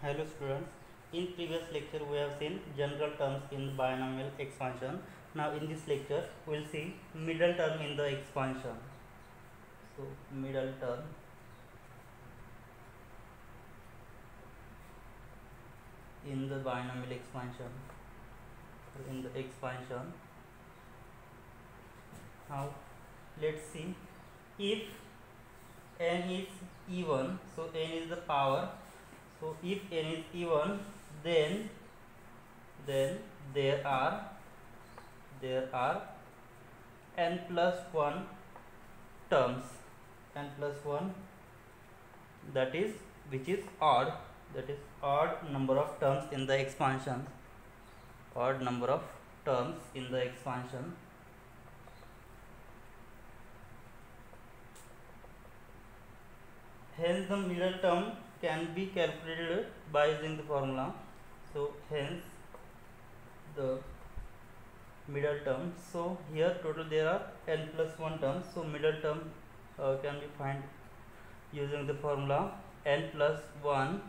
Hello students, in previous lecture we have seen general terms in binomial expansion. Now in this lecture we will see middle term in the expansion. So middle term in the binomial expansion. In the expansion, now let's see, if n is even, so n is the power. So if n is even, then there are n plus 1 terms, n plus 1, that is which is odd, that is odd number of terms in the expansion, odd number of terms in the expansion. Hence the middle term can be calculated by using the formula. So hence the middle term. So here total there are n plus 1 terms. So middle term can be find using the formula n plus 1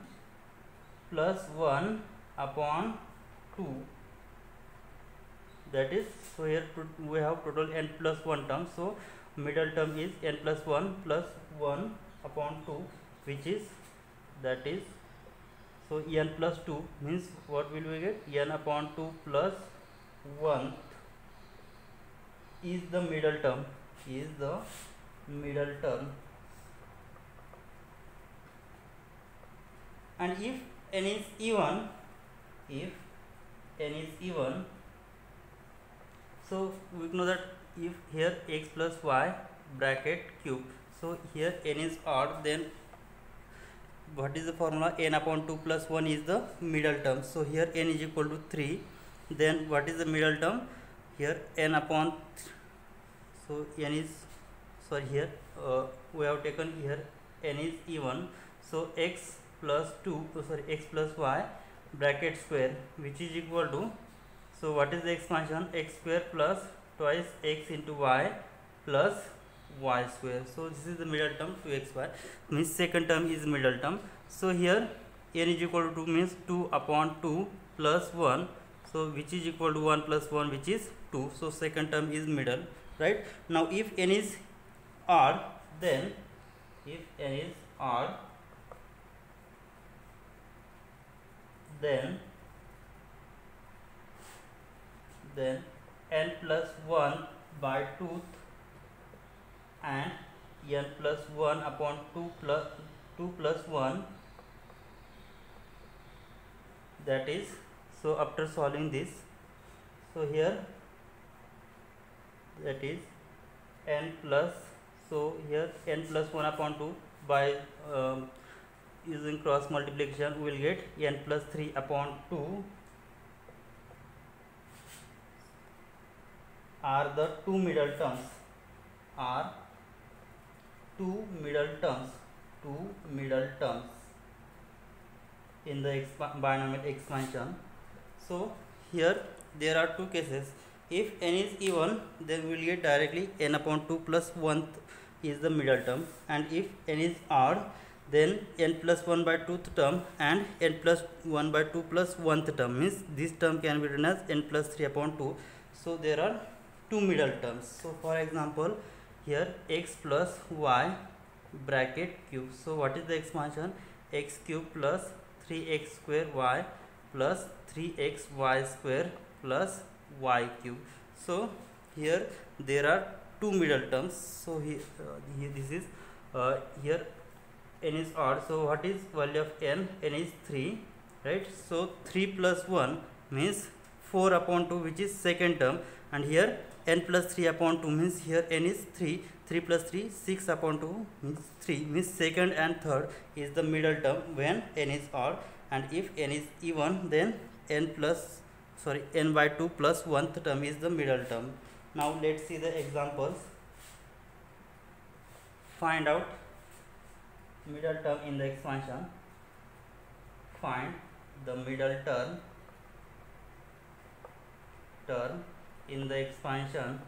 upon 2. That is, so here we have total n plus 1 term. So middle term is n plus 1 upon 2, which is, that is, so n plus 2 means what will we get? N upon 2 plus 1 is the middle term, is the middle term. And if n is even, so we know that if here x plus y bracket cube, so here n is odd, then what is the formula? N upon 2 plus 1 is the middle term. So here n is equal to 3, then what is the middle term? Here n upon, so n is, sorry, here we have taken here n is even, so x plus 2, x plus y bracket square, which is equal to, so what is the expansion? X square plus twice x into y plus y square. So this is the middle term 2xy, means second term is middle term. So here n is equal to 2 means 2 upon 2 plus 1, so which is equal to 1 plus 1, which is 2. So second term is middle, right? Now if n is odd, then if n is odd, then n plus 1 by 2 and n plus 1 upon 2 plus 1, that is, so after solving this, so here that is n plus, so here n plus 1 upon 2 by using cross multiplication we will get n plus 3 upon 2 are the two middle terms, are two middle terms in the binomial expansion. So here there are two cases. If n is even, then we will get directly n upon 2 plus 1 is the middle term, and if n is odd, then n plus 1 by 2th term and n plus 1 by 2 plus 1th term, means this term can be written as n plus 3 upon 2. So there are two middle terms. So for example, here x plus y bracket cube, so what is the expansion? X cube plus 3x square y plus 3xy square plus y cube. So here there are two middle terms. So here this is here n is odd, so what is value of n? N is 3, right? So 3 plus 1 means 4 upon 2, which is second term, and here n plus 3 upon 2 means here n is 3, 3 plus 3 6 upon 2 means 3, means second and third is the middle term when n is odd. And if n is even, then n by 2 plus 1th term is the middle term. Now let's see the examples. Find out middle term in the expansion. Find the middle term in the expansion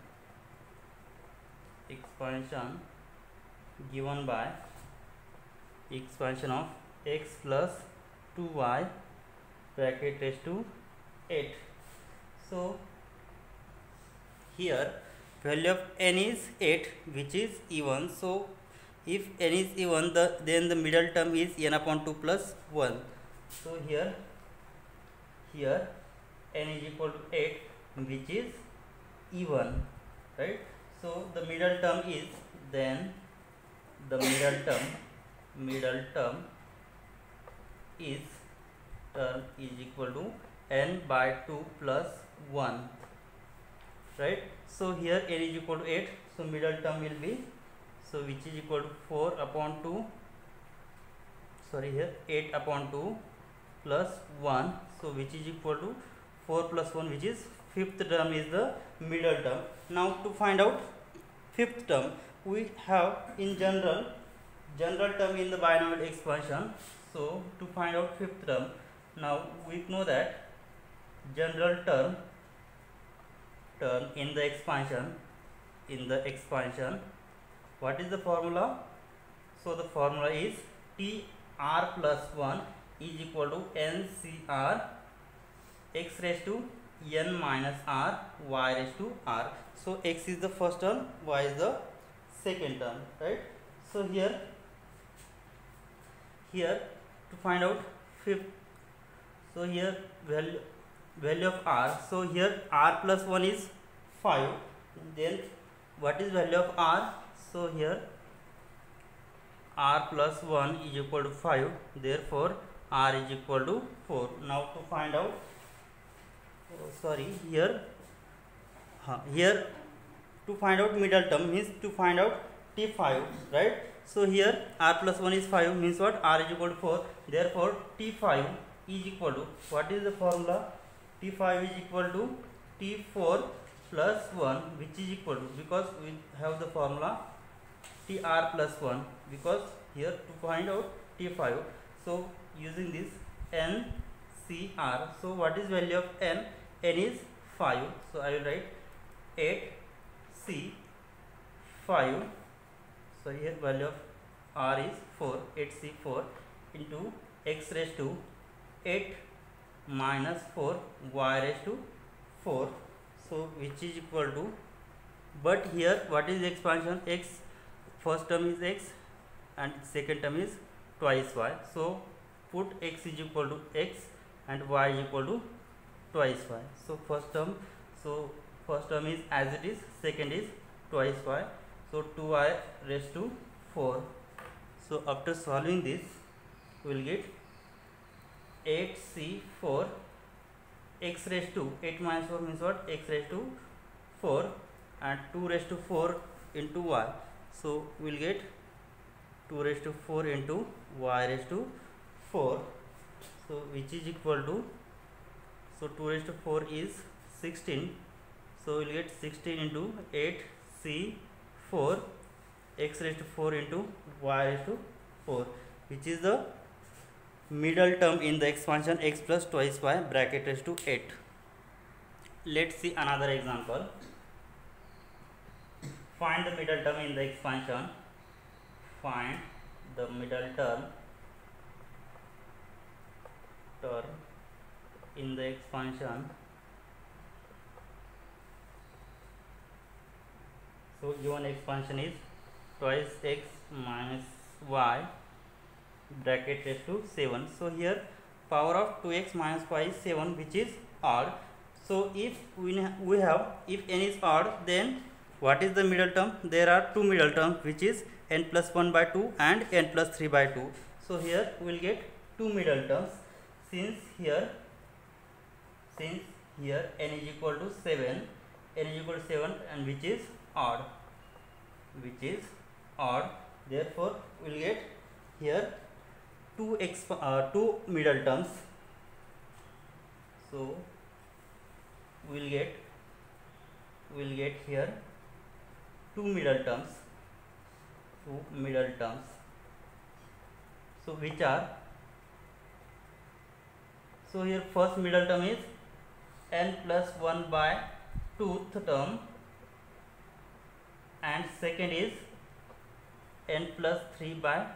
given by expansion of x plus 2y bracket raised to 8. So here value of n is 8, which is even. So if n is even, then the middle term is n upon 2 plus 1. So here n is equal to 8, which is even, right? So the middle term is, then the middle term is equal to n by 2 plus 1, right? So here n is equal to 8, so middle term will be, so which is equal to 4 upon 2, sorry, here 8 upon 2 plus 1, so which is equal to 4 plus 1, which is fifth term is the middle term. Now to find out fifth term, we have in general term in the binomial expansion. So to find out fifth term, now we know that general term in the expansion, what is the formula? So the formula is TR plus 1 is equal to NCR x raised to n minus r y raised to r. So x is the first term, y is the second term, right? So here to find out fifth, so here value of r, so here r plus 1 is 5, then what is value of r? So here r plus 1 is equal to 5, therefore r is equal to 4. Now to find out, here to find out middle term means to find out T5, right? So here r plus 1 is 5, means what? R is equal to 4, therefore T5 is equal to, what is the formula? T5 is equal to T4 plus 1, which is equal to, because we have the formula TR plus 1, because here to find out T5, so using this NCR, so what is value of n? N is 5, so I will write 8C5, so here value of r is 4, 8C4 into x raised to 8 minus 4 y raised to 4, so which is equal to, but here what is the expansion? X, first term is x and second term is twice y, so put x is equal to x and y is equal to twice y. So first term is as it is, second is twice y, so 2y raised to 4. So after solving this, we will get 8C4 x raised to 8 minus 4 means what? X raised to 4 and 2 raised to 4 into y, so we will get 2 raised to 4 into y raised to 4, so which is equal to, so 2 raised to 4 is 16, so we will get 16 into 8C4 x raised to 4 into y raised to 4, which is the middle term in the expansion x plus twice y bracket raised to 8. Let's see another example. Find the middle term in the expansion. Find the middle term in the expansion. So given expansion is twice x minus y bracket raised to 7. So here power of 2x minus y is 7, which is odd. So if we have, if n is odd, then what is the middle term? There are two middle terms, which is n plus 1 by 2 and n plus 3 by 2. So here we will get two middle terms, since here n is equal to 7, and which is odd, therefore we will get here two middle terms. So we will get here two middle terms. So which are, so here first middle term is n plus 1 by 2th term, and second is n plus 3 by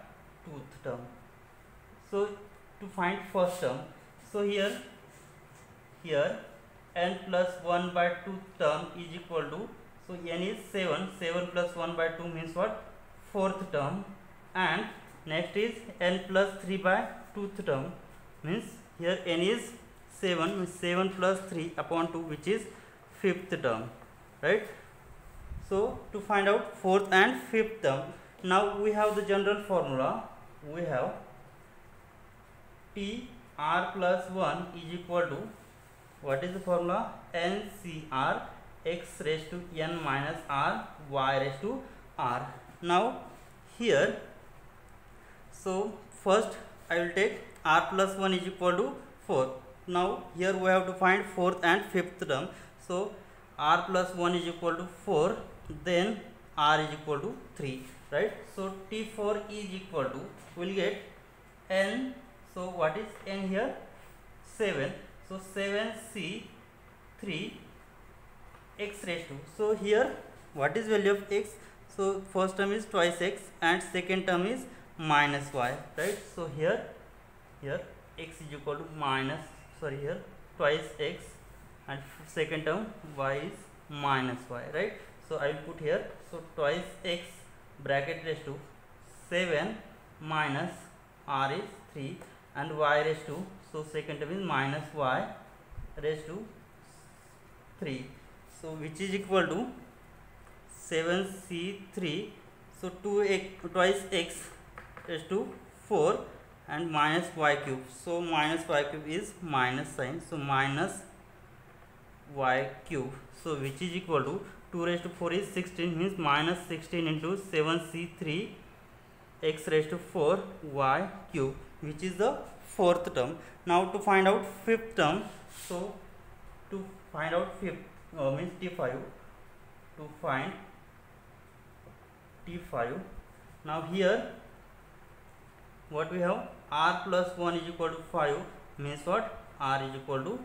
2th term. So to find first term. So here n plus 1 by 2 term is equal to, so n is 7, 7 plus 1 by 2 means what, fourth term, and next is n plus 3 by 2th term, means here n is 7, means 7 plus 3 upon 2, which is fifth term, right? So to find out fourth and fifth term, now we have the general formula. We have t r plus 1 is equal to, what is the formula, NCR x raised to n minus r y raised to r. Now here, so first I will take r plus 1 is equal to 4. Now here we have to find fourth and fifth term. So r plus 1 is equal to 4, then r is equal to 3, right? So t4 is equal to, we will get n, so what is n here, 7, so 7c3 x raised to, so here what is value of x, so first term is twice x and second term is minus y, right? So here x is equal to minus, sorry, here twice x and second term y is minus y, right? So I will put here, so twice x bracket raised to 7 minus r is 3 and y raised to, so second term is minus y raised to 3, so which is equal to 7c3, so 2x twice x raised to 4 and minus y cube, so minus y cube is minus sign, so minus y cube, so which is equal to 2 raised to 4 is 16, means minus 16 into 7c3 x raised to 4 y cube, which is the fourth term. Now to find out fifth term, so to find out fifth means t5, to find t5, now here what we have, r plus 1 is equal to 5, means what, r is equal to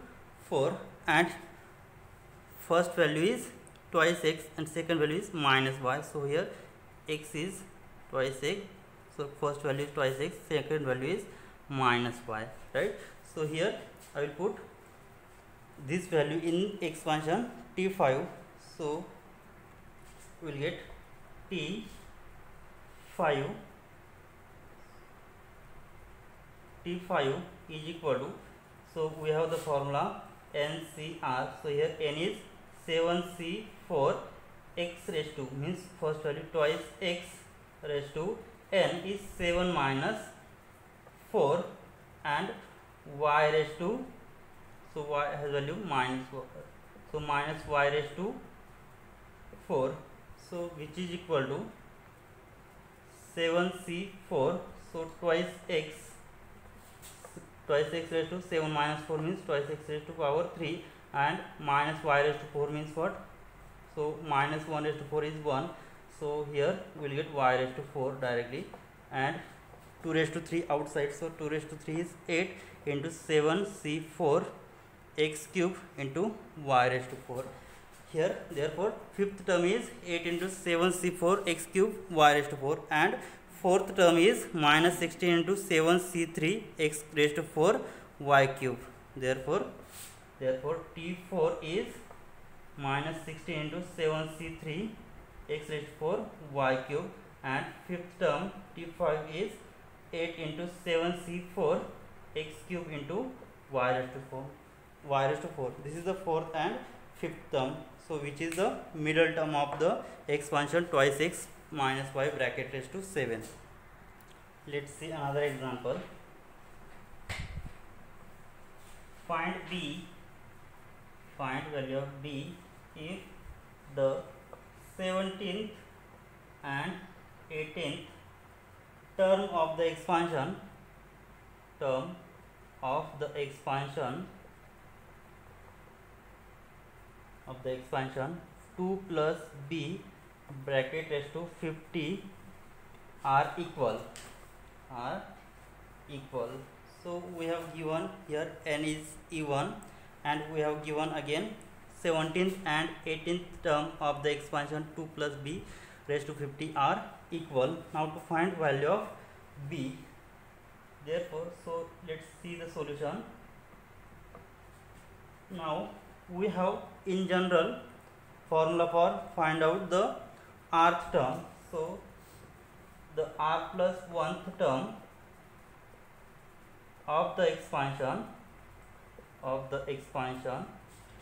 4, and first value is twice x and second value is minus y, so here x is twice x, so first value is twice x, second value is minus y, right? So here I will put this value in expansion t5, so we will get t5 is equal to, so we have the formula NCR, so here n is 7c4 x raised to, means first value twice x raised to n is 7 minus 4 and y raised to, so y has value minus 4, so minus y raised to 4, so which is equal to 7c4, so twice x raised to 7 minus 4 means twice x raised to power 3 and minus y raised to 4 means what, so minus 1 raised to 4 is 1, so here we will get y raised to 4 directly, and 2 raised to 3 outside, so 2 raised to 3 is 8 into 7c4 x cube into y raised to 4. Here therefore fifth term is 8 into 7c4 x cube y raised to 4, and fourth term is minus 16 into 7c3 x raised to 4 y cube. Therefore t4 is minus 16 into 7c3 x raised to 4 y cube, and fifth term t5 is 8 into 7c4 x cube into y raised to 4. This is the fourth and fifth term, so which is the middle term of the expansion twice x minus y bracket raised to 7. Let's see another example. Find value of b if the 17th and 18th term of the expansion 2 plus b bracket raised to 50 are equal. So we have given here n is even, and we have given again 17th and 18th term of the expansion 2 plus b raised to 50 are equal. Now to find value of b, Therefore, so let's see the solution. Now we have in general formula for find out the rth term. So the r plus 1th term of the expansion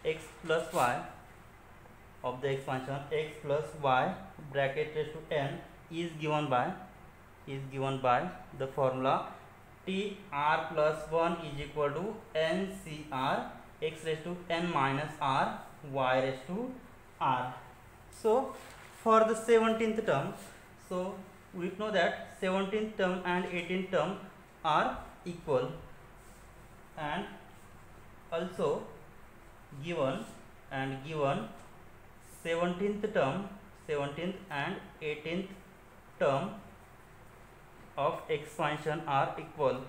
x plus y of the expansion x plus y bracket raised to n is given by the formula t r plus 1 is equal to n c r x raised to n minus r y raised to r. So for the 17th term, so we know that 17th term and 18th term are equal, and also given 17th and 18th term of expansion are equal.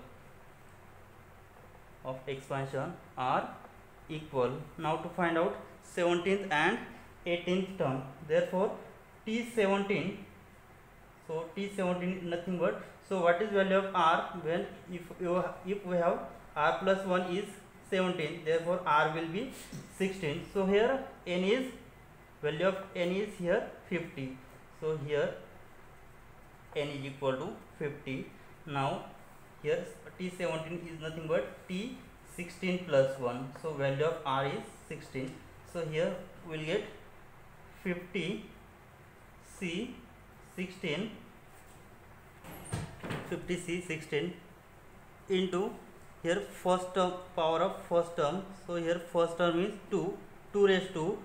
Now to find out 17th and 18th term, therefore T17, so T17 is nothing but, so what is value of r when if we have r plus 1 is 17, therefore r will be 16. So here n is value of n is here 50, so here n is equal to 50. Now here T17 is nothing but T16 plus 1, so value of r is 16. So here we will get 50 C 16 into here first term, power of first term, so here first term is 2 raised to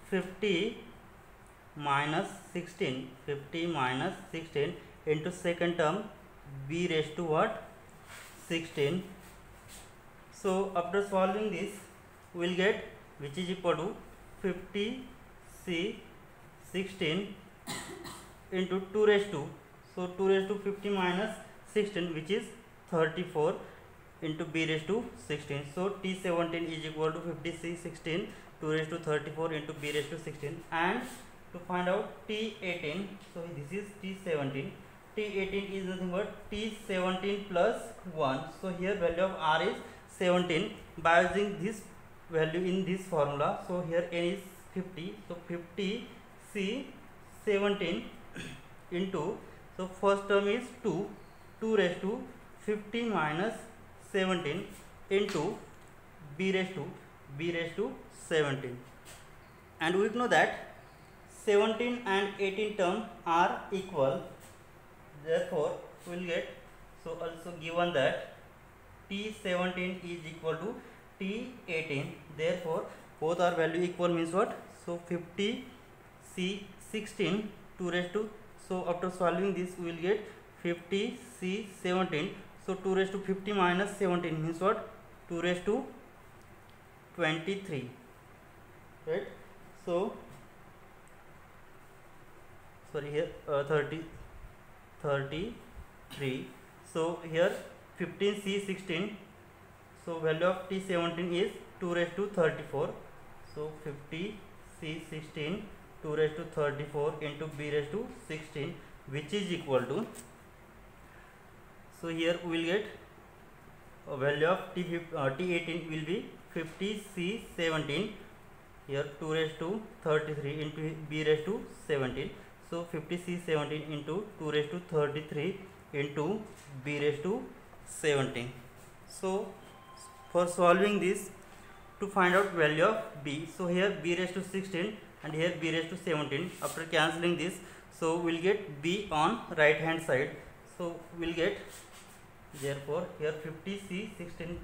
50 minus 16 into second term b raised to what 16. So after solving this we will get which is equal to 50 C 16 into 2 raised to, so 2 raised to 50 minus 16 which is 34 into b raised to 16. So T17 is equal to 50 C 16 2 raised to 34 into b raised to 16. And to find out T18, so this is T17 is nothing but T17 plus 1, so here value of r is 17. By using this value in this formula, so here n is 50, so 50 C 17 into, so first term is 2 raised to 50 minus 17 into b raised to 17. And we know that 17 and 18 term are equal, therefore we will get, so also given that T17 is equal to T18, therefore both are value equal means what, so 50 C 16 2 raised to, so after solving this we will get 50 C 17, so 2 raised to 50 minus 17 means what, 2 raised to 23, right? So sorry, here 33, so here 15 C 16, so value of T17 is 2 raised to 34, so 50 C 16 2 raised to 34 into b raised to 16 which is equal to, so here we will get a value of T18 will be 50 C 17, here 2 raised to 33 into b raised to 17, so 50 C 17 into 2 raised to 33 into b raised to 17. So for solving this, to find out value of b, so here b raised to 16 and here b raised to 17, after cancelling this, so we will get b on right hand side, so we will get, therefore here 50 C 16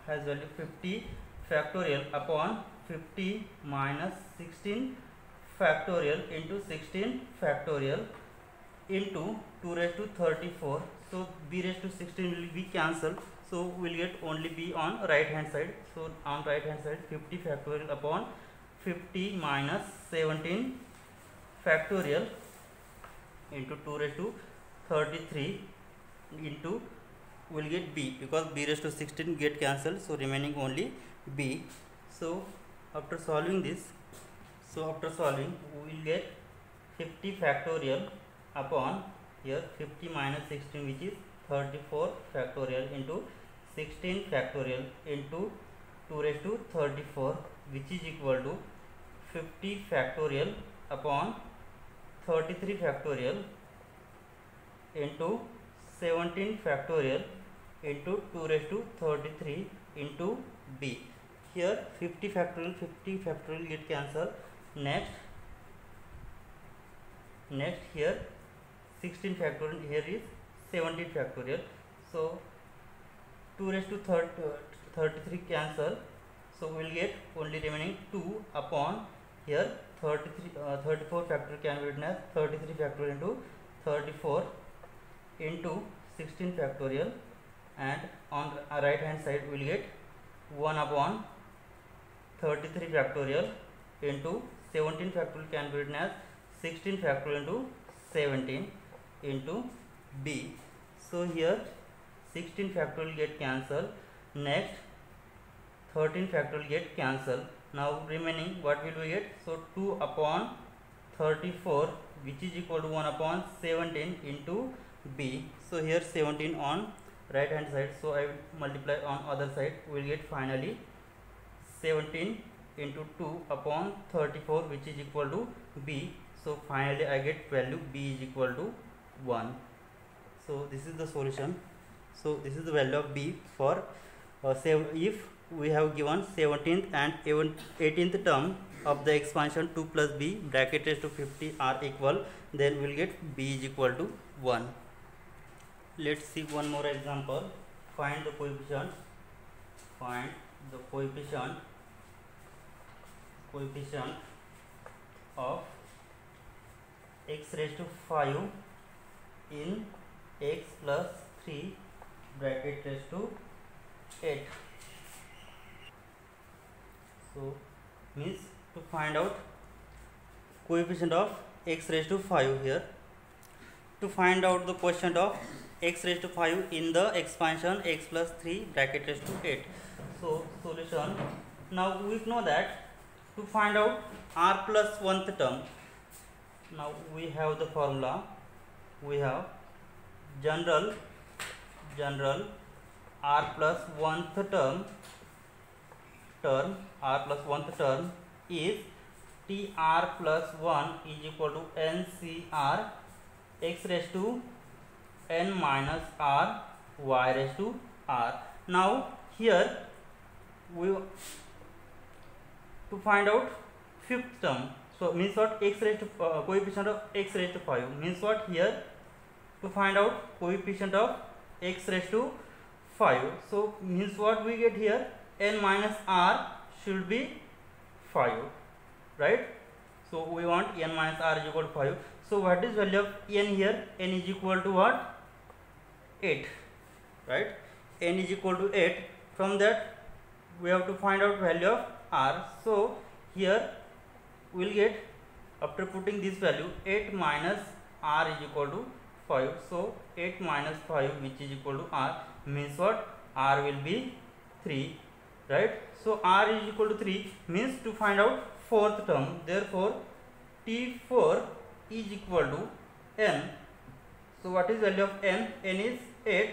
has value 50 factorial upon 50 minus 16 factorial into 16 factorial into 2 raised to 34, so b raised to 16 will be cancelled, so we will get only b on right hand side, so on right hand side 50 factorial upon 50 minus 17 factorial into 2 raised to 33 into, we will get b, because b raised to 16 get cancelled, so remaining only b. So after solving this, so after solving we will get 50 factorial upon here 50 minus 16 which is 34 factorial into 16 factorial into 2 raised to 34, which is equal to 50 factorial upon 33 factorial into 17 factorial into 2 raised to 33 into b. Here 50 factorial get cancelled. Next here 16 factorial, here is 17 factorial. So 2 raised to 33 cancel. So we will get only remaining 2 upon here 34 factorial can be written as 33 factorial into 34 into 16 factorial, and on the right hand side we will get 1 upon 33 factorial into 17 factorial can be written as 16 factorial into 17 into b. So here 16 factorial get cancelled. Next 13 factorial get cancelled. Now remaining what will we get? So 2 upon 34, which is equal to 1 upon 17 into b. So here 17 on right hand side, so I will multiply on other side. We will get finally 17 into 2 upon 34, which is equal to b. So finally I get value b is equal to 1. So this is the solution. So this is the value of b for if we have given 17th and 18th term of the expansion 2 plus b bracket raised to 50 are equal, then we will get b is equal to 1. Let's see one more example. Find the coefficient of x raised to 5 in x plus 3 bracket raised to 8. So means to find out coefficient of x raised to 5 here. To find out the quotient of x raised to 5 in the expansion x plus 3 bracket raised to 8. So solution. Now we know that to find out r plus 1th term, now we have the formula. We have general r plus 1th term is tr plus 1 is equal to ncr x raised to n minus r y raised to r. Now here we to find out 5th term. So means what? X raised to coefficient of x raised to 5 means what? Here to find out coefficient of x raised to 5. So means what we get here? N minus r should be 5, right? So we want n minus r is equal to 5. So what is value of n here? N is equal to what? 8, right? N is equal to 8. From that we have to find out value of r. So here we will get, after putting this value, 8 minus r is equal to 5. So 8 minus 5 which is equal to r means what? R will be 3, right? So r is equal to 3 means to find out 4th term. Therefore T4 is equal to n. So what is value of n? N is 8.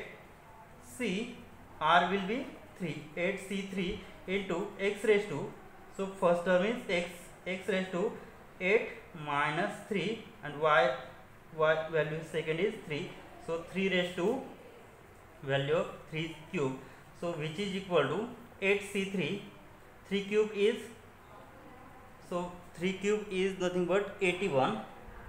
C r will be 3. 8c3 into x raised to, so first term is x raised to 8 minus 3, and y value second is 3. So 3 raised to value of 3 cube. So which is equal to 8c3. 3 cube is, so 3 cube is nothing but 81.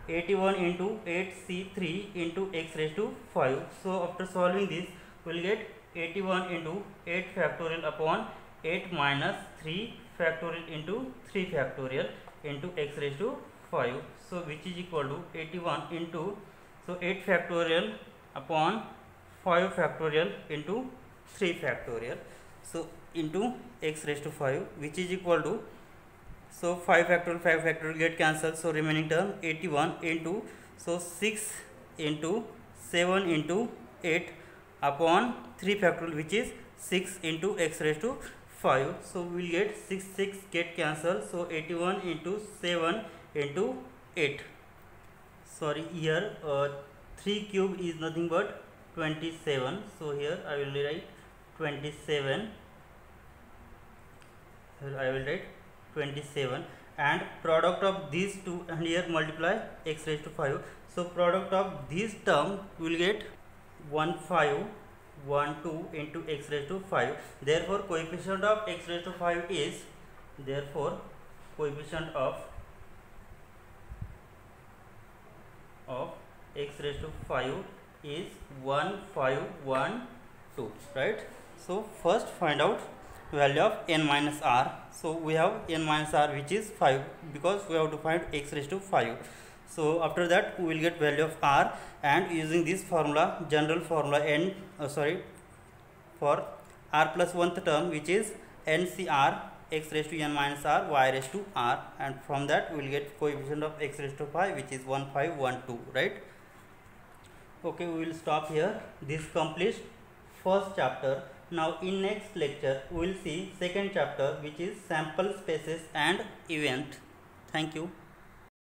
81 into 8c3 into x raised to 5. So after solving this we will get 81 into 8 factorial upon 8 minus 3 factorial into 3 factorial into x raised to 5. So which is equal to 81 into, so 8 factorial upon 5 factorial into 3 factorial, so into x raised to 5, which is equal to, so 5 factorial get cancelled, so remaining term 81 into, so 6 into 7 into 8 upon 3 factorial, which is 6 into x raised to 5. So we will get 6 get cancelled, so 81 into 7 into 8. Sorry, here 3 cube is nothing but 27. So here I will write 27. Here I will write 27, and product of these two, and here multiply x raised to 5. So product of these term will get 1 5 1 2 into x raised to 5. Therefore coefficient of x raised to 5 is, therefore coefficient of x raised to 5 is 1 5 1 2, right? So first find out value of n minus r. So we have n minus r, which is 5, because we have to find x raised to 5. So after that we will get value of r, and using this formula, general formula for r plus 1th term, which is ncr, x raised to n minus r y raised to r, and from that we will get coefficient of x raised to 5, which is 1 5 1 2, right? Okay, we will stop here. This completes first chapter. Now in next lecture we will see second chapter, which is sample spaces and event. Thank you.